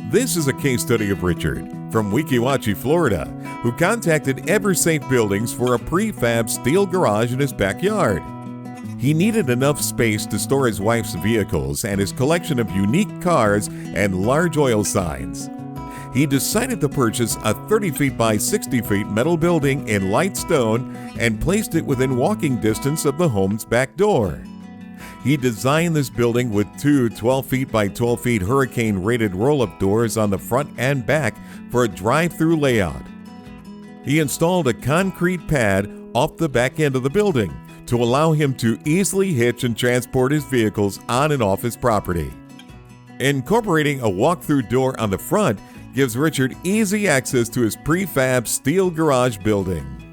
This is a case study of Richard from Weeki Wachee, Florida, who contacted Eversafe Buildings for a prefab steel garage in his backyard. He needed enough space to store his wife's vehicles and his collection of unique cars and large oil signs. He decided to purchase a 30 feet by 60 feet metal building in light stone and placed it within walking distance of the home's back door. He designed this building with two 12 feet by 12 feet hurricane-rated roll-up doors on the front and back for a drive-through layout. He installed a concrete pad off the back end of the building to allow him to easily hitch and transport his vehicles on and off his property. Incorporating a walk-through door on the front gives Richard easy access to his prefab steel garage building.